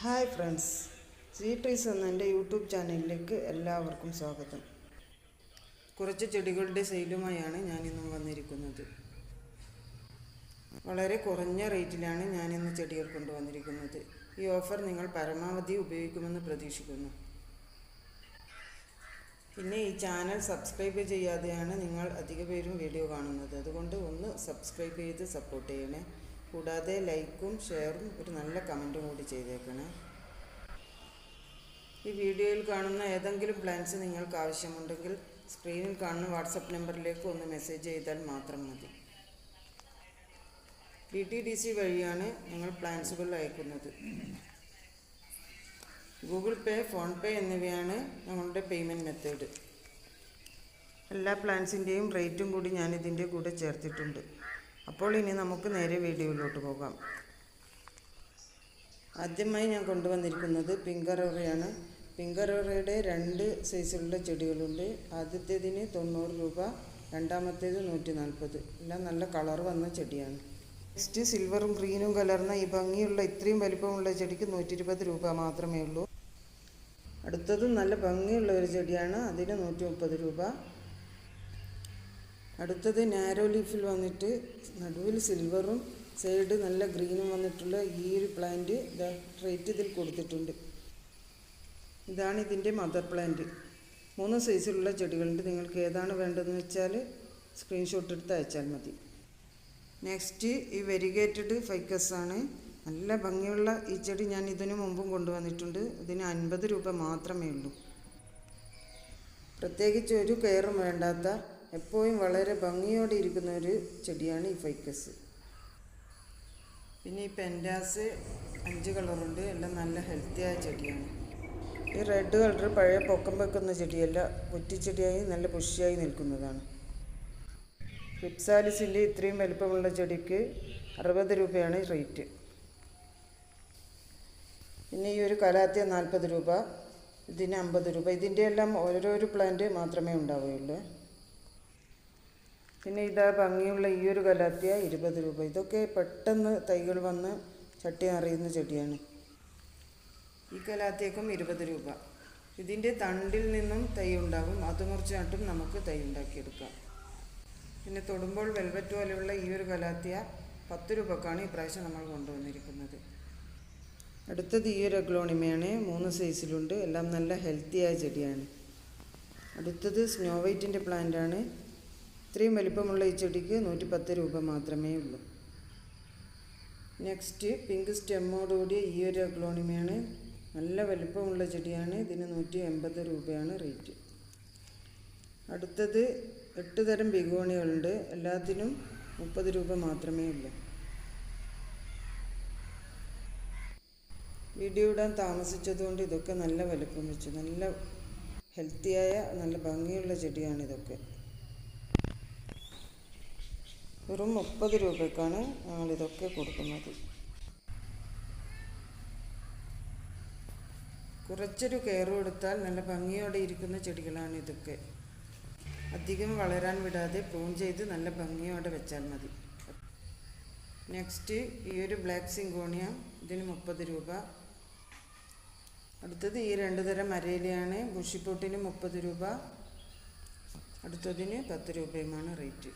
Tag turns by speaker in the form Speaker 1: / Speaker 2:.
Speaker 1: Hi friends, see trees എന്ന എൻ്റെ YouTube ചാനലിലേക്ക് എല്ലാവർക്കും സ്വാഗതം. കുറച്ച് ചെടികളുടെ സെയിലുമായാണ് ഞാനിന്നും വന്നിരിക്കുന്നത്. വളരെ കുറഞ്ഞ റേറ്റിലാണ് ഞാനിന്ന് ചെടികൾ കൊണ്ടുവന്നിരിക്കുന്നത്. ഈ ഓഫർ നിങ്ങൾ പരമാവധി ഉപയോഗിക്കുമെന്ന് പ്രതീക്ഷിക്കുന്നു. പിന്നെ ഈ ചാനൽ സബ്സ്ക്രൈബ് ചെയ്യാതെയാണ് നിങ്ങൾ അധിക പേരും വീഡിയോ കാണുന്നത്. അതുകൊണ്ട് ഒന്ന് സബ്സ്ക്രൈബ് ചെയ്ത് സപ്പോർട്ട് ചെയ്യണേ. കൂടാതെ ലൈക്കും ഷെയറും ഒരു നല്ല കമൻറ്റും കൂടി ചെയ്തേക്കണേ. ഈ വീഡിയോയിൽ കാണുന്ന ഏതെങ്കിലും പ്ലാൻസ് നിങ്ങൾക്ക് ആവശ്യമുണ്ടെങ്കിൽ സ്ക്രീനിൽ കാണുന്ന വാട്സപ്പ് നമ്പറിലേക്ക് ഒന്ന് മെസ്സേജ് ചെയ്താൽ മാത്രം മതി. DTDC വഴിയാണ് ഞങ്ങൾ പ്ലാൻസുകൾ അയക്കുന്നത്. ഗൂഗിൾ പേ, ഫോൺ പേ എന്നിവയാണ് ഞങ്ങളുടെ പേയ്മെൻറ്റ് മെത്തേഡ്. എല്ലാ പ്ലാൻസിൻ്റെയും റേറ്റും കൂടി ഞാനിതിൻ്റെ കൂടെ ചേർത്തിട്ടുണ്ട്. അപ്പോൾ ഇനി നമുക്ക് നേരെ വീഡിയോയിലോട്ട് പോകാം. ആദ്യമായി ഞാൻ കൊണ്ടുവന്നിരിക്കുന്നത് പിങ്ക് അറോറയാണ്. പിങ്ക് അറോറയുടെ 2 സൈസിലുള്ള ചെടികളുണ്ട്. ആദ്യത്തേതിന് 90 രൂപ, രണ്ടാമത്തേത് 140. എല്ലാം നല്ല കളർ വന്ന ചെടിയാണ്. നെക്സ്റ്റ് സിൽവറും ഗ്രീനും കലർന്ന ഈ ഭംഗിയുള്ള ഇത്രയും വലിപ്പമുള്ള ചെടിക്ക് 120 രൂപ മാത്രമേ ഉള്ളൂ. അടുത്തതും നല്ല ഭംഗിയുള്ള ഒരു ചെടിയാണ്, അതിന് 130 രൂപ. അടുത്തത് നാരോ ലീഫിൽ വന്നിട്ട് നടുവിൽ സിൽവറും സൈഡ് നല്ല ഗ്രീനും വന്നിട്ടുള്ള ഈ ഒരു പ്ലാന്റ് റേറ്റ് ഇതിൽ കൊടുത്തിട്ടുണ്ട്. ഇതാണ് ഇതിൻ്റെ മദർ പ്ലാന്റ്. 3 സൈസിലുള്ള ചെടികളുണ്ട്. നിങ്ങൾക്ക് ഏതാണ് വേണ്ടതെന്ന് വെച്ചാൽ സ്ക്രീൻഷോട്ട് എടുത്ത് അയച്ചാൽ മതി. നെക്സ്റ്റ് ഈ വെരിഗേറ്റഡ് ഫൈക്കസ് ആണ്. നല്ല ഭംഗിയുള്ള ഈ ചെടി ഞാൻ ഇതിനു മുമ്പും കൊണ്ടുവന്നിട്ടുണ്ട്. ഇതിന് 50 രൂപ മാത്രമേ ഉള്ളൂ. പ്രത്യേകിച്ച് ഒരു കെയറും വേണ്ടാത്ത എപ്പോഴും വളരെ ഭംഗിയോടെ ഇരിക്കുന്ന ഒരു ചെടിയാണ് ഈ ഫൈക്കസ്. പിന്നെ ഈ പെൻഡാസ് 5 കളറുണ്ട്. എല്ലാം നല്ല ഹെൽത്തിയായ ചെടിയാണ്. ഈ റെഡ് കളർ പഴയ പൊക്കം വെക്കുന്ന ചെടിയല്ല, കുറ്റിച്ചെടിയായി നല്ല പുഷ്ടിയായി നിൽക്കുന്നതാണ്. ഫിപ്സാലിസിൻ്റെ ഇത്രയും വലുപ്പമുള്ള ചെടിക്ക് 60 രൂപയാണ് റേറ്റ്. പിന്നെ ഈ ഒരു കലാത്തിയ 40 രൂപ, ഇതിന് 50 രൂപ. ഇതിൻ്റെ എല്ലാം ഓരോരോ പ്ലാന്റ് മാത്രമേ ഉണ്ടാവുകയുള്ളൂ. പിന്നെ ഇതാ ഭംഗിയുള്ള ഈ ഒരു കലാത്തിയ 20 രൂപ. ഇതൊക്കെ പെട്ടെന്ന് തൈകൾ വന്ന് ചട്ടി നിറയുന്ന ചെടിയാണ്. ഈ കലാത്തിയക്കും 20 രൂപ. ഇതിൻ്റെ തണ്ടിൽ നിന്നും തൈ ഉണ്ടാകും, അത് മുറിച്ച് നട്ടും നമുക്ക് തൈ ഉണ്ടാക്കിയെടുക്കാം. പിന്നെ തൊടുമ്പോൾ വെൽവെറ്റ് പോലെയുള്ള ഈ ഒരു കലാത്തിയ 10 രൂപക്കാണ് ഇപ്രാവശ്യം നമ്മൾ കൊണ്ടുവന്നിരിക്കുന്നത്. അടുത്തത് ഈ ഒരു അഗ്ലോണിമയാണ്. 3 സൈസിലുണ്ട്. എല്ലാം നല്ല ഹെൽത്തിയായ ചെടിയാണ്. അടുത്തത് സ്നോ വൈറ്റിൻ്റെ പ്ലാന്റാണ്. ഇത്രയും വലിപ്പമുള്ള ഈ ചെടിക്ക് 110 രൂപ മാത്രമേ ഉള്ളൂ. നെക്സ്റ്റ് പിങ്ക് സ്റ്റെമ്മോടുകൂടിയ ഈ ഒരു അഗ്ലോണിമയാണ്. നല്ല വലിപ്പമുള്ള ചെടിയാണ്. ഇതിന് 180 രൂപയാണ് റേറ്റ്. അടുത്തത് 8 തരം ബിഗോണികളുണ്ട്. എല്ലാത്തിനും 30 രൂപ മാത്രമേ ഉള്ളൂ. വീഡിയോ ഇടാൻ താമസിച്ചതുകൊണ്ട് ഇതൊക്കെ നല്ല വലിപ്പം വെച്ചു. നല്ല ഹെൽത്തിയായ നല്ല ഭംഗിയുള്ള ചെടിയാണ് ഇതൊക്കെ. വെറും 30 രൂപയ്ക്കാണ് ഞങ്ങളിതൊക്കെ കൊടുക്കുന്നത്. കുറച്ചൊരു കെയർ കൊടുത്താൽ നല്ല ഭംഗിയോടെ ഇരിക്കുന്ന ചെടികളാണ് ഇതൊക്കെ. അധികം വളരാൻ വിടാതെ പ്രൂൺ ചെയ്ത് നല്ല ഭംഗിയോടെ വെച്ചാൽ മതി. നെക്സ്റ്റ് ഈ ഒരു ബ്ലാക്ക് സിങ്കോണിയ, ഇതിന് 30 രൂപ. അടുത്തത് ഈ 2 തരം അരയിലയാണ്. ബുഷിപ്പൊട്ടിന് 30 രൂപ, അടുത്തതിന് 10 രൂപയുമാണ് റേറ്റ്.